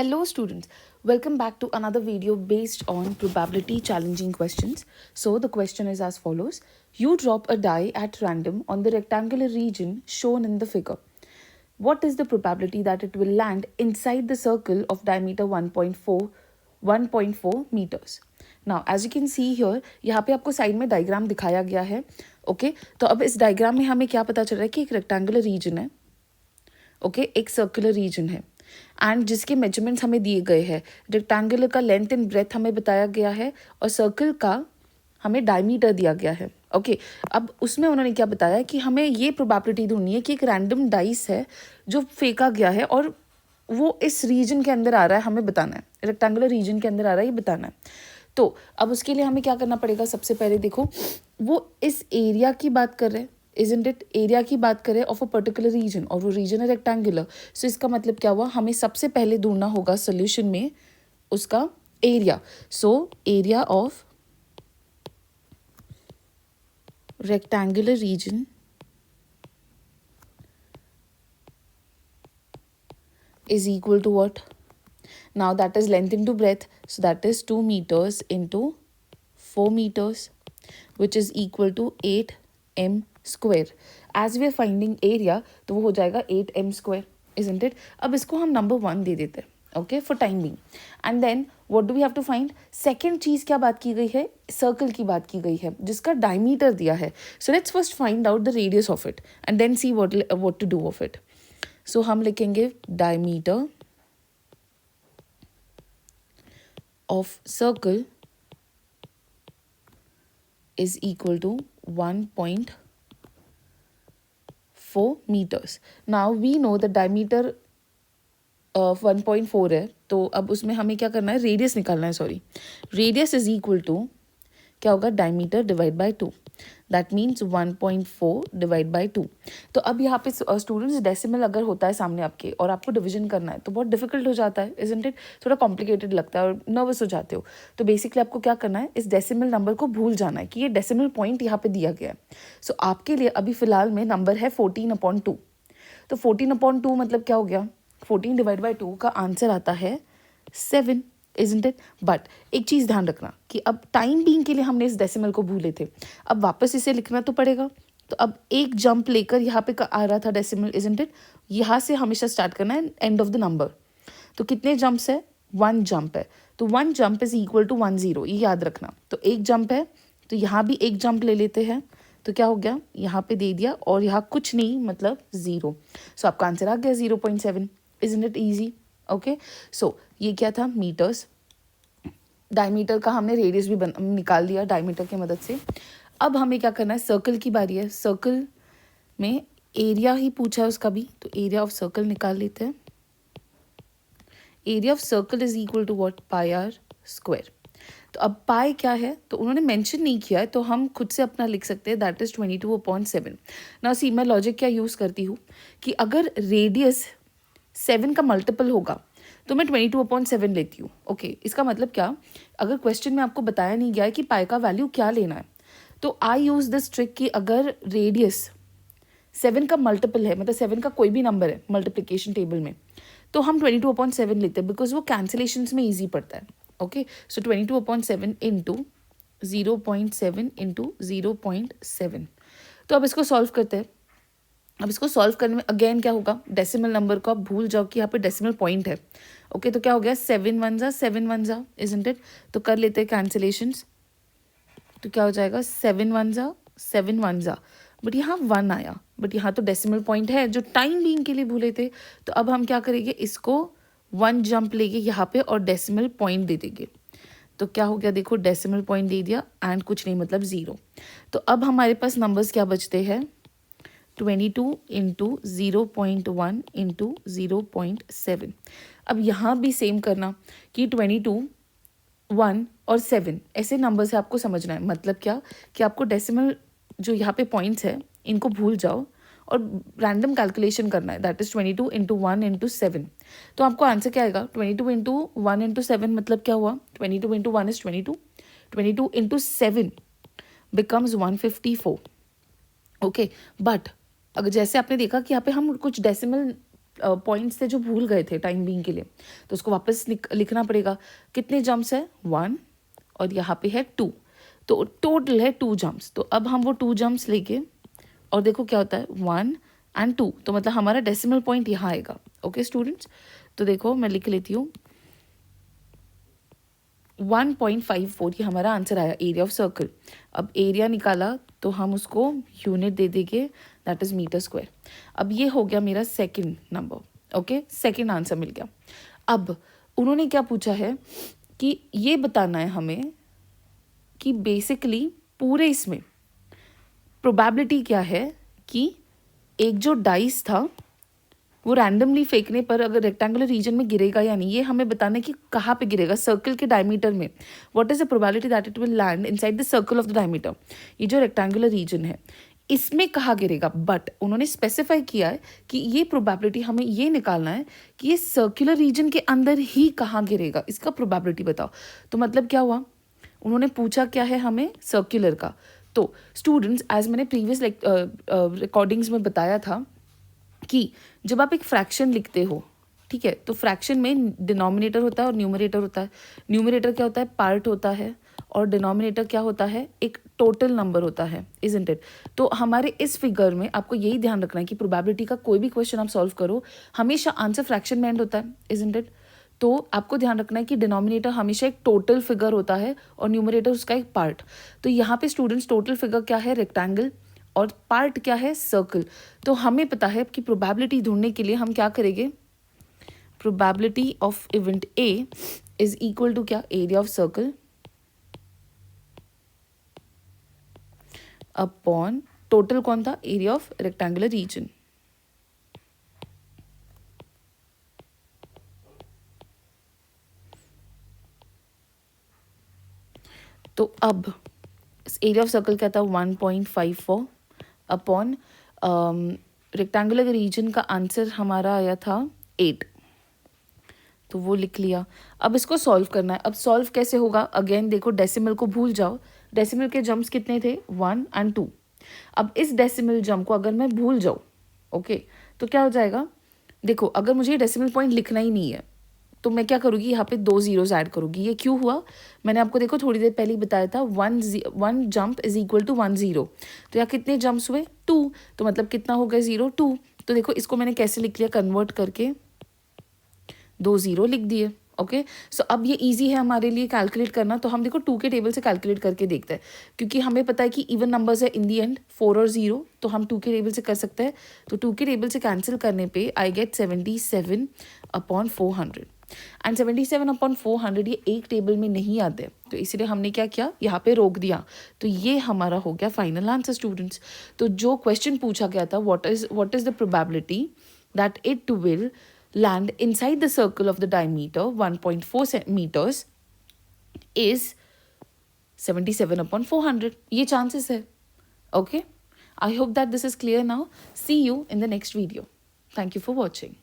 Hello students, welcome back to another video based on probability challenging questions. So the question is as follows. You drop a die at random on the rectangular region shown in the figure. What is the probability that it will land inside the circle of diameter 1.4 meters? Now as you can see here, यहाँ पे आपको side में diagram दिखाया गया है. Okay तो अब इस डायग्राम में हमें क्या पता चल रहा है कि एक रेक्टेंगुलर रीजन है. ओके एक सर्कुलर रीजन है एंड जिसके मेजरमेंट्स हमें दिए गए हैं. रेक्टेंगुलर का लेंथ एंड ब्रेथ हमें बताया गया है और सर्कल का हमें डायमीटर दिया गया है. ओके अब उसमें उन्होंने क्या बताया कि हमें ये प्रोबेबिलिटी ढूंढनी है कि एक रैंडम डाइस है जो फेंका गया है और वो इस रीजन के अंदर आ रहा है, हमें बताना है. रेक्टेंगुलर रीजन के अंदर आ रहा है, ये बताना है. तो अब उसके लिए हमें क्या करना पड़ेगा. सबसे पहले देखो वो इस एरिया की बात कर रहे हैं, isn't it? एरिया की बात करें ऑफ अ पर्टिकुलर रीजन और वो रीजन है रेक्टेंगुलर. सो इसका मतलब क्या हुआ, हमें सबसे पहले ढूंढना होगा सोल्यूशन में उसका area. So area of rectangular reason is equal to what? Now that is length into breadth, so that is 2 meters into 4 meters which is equal to 8m square. As we are finding area तो वो हो जाएगा 8m square, isn't it? अब इसको हम number 1 दे देते हैं. Okay for time being. And then what do we have to find. Second चीज क्या बात की गई है, सर्कल की बात की गई है जिसका डायमीटर दिया है. So let's first find out the radius of it and then see what to do of it. So हम लिखेंगे diameter of circle is equal to 1.4 meters. Now we know the diameter of 1.4 है, तो अब उसमें हमें क्या करना है, रेडियस निकालना है. Sorry, radius is equal to क्या होगा, diameter divide by 2. That means 1.4 divide by 2. तो अब यहाँ पे स्टूडेंट्स डेसिमल अगर होता है सामने आपके और आपको डिवीजन करना है तो बहुत डिफिकल्ट हो जाता है, इजंट इट? थोड़ा कॉम्प्लिकेटेड लगता है और नर्वस हो जाते हो. तो बेसिकली आपको क्या करना है, इस डेसिमल नंबर को भूल जाना है कि ये डेसिमल पॉइंट यहाँ पे दिया गया है. सो आपके लिए अभी फिलहाल में नंबर है 14/2. तो 14/2 मतलब क्या हो गया, 14 डिवाइड बाई 2 का आंसर आता है 7, isn't it? बट एक चीज़ ध्यान रखना कि अब टाइम बीइंग के लिए हमने इस डेसिमल को भूले थे, अब वापस इसे लिखना तो पड़ेगा. तो अब एक जंप लेकर यहाँ पे आ रहा था डेसिमल, isn't it? यहाँ से हमेशा स्टार्ट करना है एंड ऑफ द नंबर. तो कितने जंप्स है, 1 जंप है. तो 1 जंप इज इक्वल टू 10, ये याद रखना. तो एक जंप है तो यहाँ भी एक जंप ले लेते हैं. तो क्या हो गया, यहाँ पे दे दिया और यहाँ कुछ नहीं मतलब 0. सो आपका आंसर आ गया 0.7. isn't it easy? Okay so ये क्या था, मीटर्स. डायमीटर का हमने रेडियस भी निकाल दिया डायमीटर की मदद से. अब हमें क्या करना है, सर्कल की बारी है. सर्कल में एरिया ही पूछा है उसका भी, तो एरिया ऑफ सर्कल निकाल लेते हैं. Area of circle is equal to what, pi r square. तो अब पाई क्या है, तो उन्होंने मेंशन नहीं किया है तो हम खुद से अपना लिख सकते हैं, दैट इज 22/7. नाउ सी मैं लॉजिक क्या यूज़ करती हूँ कि अगर रेडियस 7 का मल्टीपल होगा तो मैं 22/7 लेती हूँ. ओके इसका मतलब क्या, अगर क्वेश्चन में आपको बताया नहीं गया है कि पाई का वैल्यू क्या लेना है, तो आई यूज़ दिस ट्रिक कि अगर रेडियस 7 का मल्टीपल है, मतलब 7 का कोई भी नंबर है मल्टीप्लिकेशन टेबल में, तो हम 22/7 लेते हैं बिकॉज वो कैंसिलेशंस में ईजी पड़ता है. Okay so 22/7 into 0.7 into 0.7. तो अब इसको सॉल्व करते हैं. अब इसको सॉल्व करने में अगेन क्या होगा, डेसिमल नंबर को आप भूल जाओ कि यहाँ पे डेसिमल पॉइंट है. ओके तो क्या हो गया, 7 1 जा, isn't it? तो कर लेते हैं कैंसिलेशंस. तो क्या हो जाएगा, 7 1 जा. बट यहाँ 1 आया, बट यहाँ तो डेसिमल पॉइंट है जो टाइम बीइंग के लिए भूले थे. तो अब हम क्या करेंगे, इसको 1 जंप लेंगे यहाँ पे और डेसिमल पॉइंट दे देंगे. तो क्या हो गया, देखो डेसिमल पॉइंट दे दिया एंड कुछ नहीं मतलब 0. तो अब हमारे पास नंबर्स क्या बचते हैं, 22 इंटू 0.1 इंटू 0.7. अब यहाँ भी सेम करना कि 22, 1 और 7 ऐसे नंबर से आपको समझना है. मतलब क्या कि आपको डेसिमल जो यहाँ पे पॉइंट्स है इनको भूल जाओ और रैंडम कैलकुलेशन करना है, दैट इज 22 इंटू 1 इंटू 7. तो आपको आंसर क्या आएगा, 22 इंटू 1 इंटू 7 मतलब क्या हुआ, 22 into 1 is 22, 22 into 7 becomes 154. Okay but अगर जैसे आपने देखा कि यहाँ पे हम कुछ डेसिमल पॉइंट्स थे जो भूल गए थे टाइम बीइंग के लिए, तो उसको वापस लिखना पड़ेगा। कितने जंप्स है? 1 और यहाँ पे है 2, तो टोटल है 2 जंप्स। तो अब हम वो 2 जंप्स लेके और देखो क्या होता है 1 एंड 2, तो मतलब हमारा डेसिमल पॉइंट यहाँ आएगा। ओके स्टूडेंट्स, तो देखो मैं लिख लेती हूँ 1.54, ये हमारा आंसर आया एरिया ऑफ सर्कल। अब एरिया निकाला तो हम उसको यूनिट दे देंगे, दैट इज मीटर स्क्वायर। अब ये हो गया मेरा second number, okay second answer मिल गया। अब उन्होंने क्या पूछा है कि ये बताना है हमें कि बेसिकली पूरे इसमें प्रोबेबिलिटी क्या है कि एक जो डाइस था वो रैंडमली फेंकने पर अगर रेक्टेंगुलर रीजन में गिरेगा या नहीं, ये हमें बताना है कि कहाँ पे गिरेगा सर्कल के डायमीटर में। What is the probability that it will land inside the circle of the diameter, ये जो रेक्टेंगुलर रीजन है इसमें कहाँ गिरेगा। बट उन्होंने स्पेसिफाई किया है कि ये प्रोबेबिलिटी हमें ये निकालना है कि ये सर्कुलर रीजन के अंदर ही कहाँ गिरेगा, इसका प्रोबेबिलिटी बताओ। तो मतलब क्या हुआ, उन्होंने पूछा क्या है हमें, सर्कुलर का। तो स्टूडेंट्स एज मैंने प्रीवियस रिकॉर्डिंग्स में बताया था कि जब आप एक फ्रैक्शन लिखते हो, ठीक है, तो फ्रैक्शन में डिनोमिनेटर होता है और न्यूमरेटर होता है। न्यूमरेटर क्या होता है, पार्ट होता है, और डिनोमिनेटर क्या होता है, एक टोटल नंबर होता है, इजंट इट। तो हमारे इस फिगर में आपको यही ध्यान रखना है कि प्रोबेबिलिटी का कोई भी क्वेश्चन आप सॉल्व करो, हमेशा आंसर फ्रैक्शन में एंड होता है, इजंट इट। तो आपको ध्यान रखना है कि डिनोमिनेटर हमेशा एक टोटल फिगर होता है और न्यूमरेटर उसका एक पार्ट। तो यहाँ पे स्टूडेंट्स टोटल फिगर क्या है, रेक्टेंगल, और पार्ट क्या है, सर्कल। तो हमें पता है कि प्रोबेबिलिटी ढूंढने के लिए हम क्या करेंगे, probability of event A is equal to क्या, area of circle upon total कौन था, एरिया ऑफ रेक्टेंगुलर रीजन। तो अब एरिया ऑफ सर्कल क्या था, 1.54 अपॉन रेक्टेंगुलर रीजन का आंसर हमारा आया था 8, तो वो लिख लिया। अब इसको सॉल्व करना है। अब सॉल्व कैसे होगा, अगेन देखो डेसिमल को भूल जाओ, डेसिमल के जम्प्स कितने थे, 1 एंड 2। अब इस डेसिमल जम्प को अगर मैं भूल जाऊँ, ओके, तो क्या हो जाएगा, देखो अगर मुझे डेसिमल पॉइंट लिखना ही नहीं है तो मैं क्या करूँगी, यहाँ पे 2 जीरोज ऐड करूँगी। ये क्यों हुआ, मैंने आपको देखो थोड़ी देर पहले ही बताया था, 1 जंप इज इक्वल टू 1 0। तो यहाँ कितने जंप्स हुए, 2, तो मतलब कितना हो गया, 0 2। तो देखो इसको मैंने कैसे लिख लिया, कन्वर्ट करके 2 0 लिख दिए। ओके, सो अब ये इजी है हमारे लिए कैलकुलेट करना। तो हम देखो 2 के टेबल से कैलकुलेट करके देखते हैं, क्योंकि हमें पता है कि इवन नंबर्स है इन दी एंड 4 और 0, तो हम 2 के टेबल से कर सकते हैं। तो 2 के टेबल से कैंसिल करने पे I get 77 upon 400, and 77 upon 400 ये एक टेबल में नहीं आते, तो इसलिए हमने क्या किया, यहाँ पे रोक दिया। तो ये हमारा हो गया फाइनल आंसर स्टूडेंट्स। तो जो क्वेश्चन पूछा गया था, what is the probability that it will land inside the circle of the diameter 1.4 meters is 77 upon 400. ये chances है. Okay, I hope that this is clear now. See you in the next video. Thank you for watching.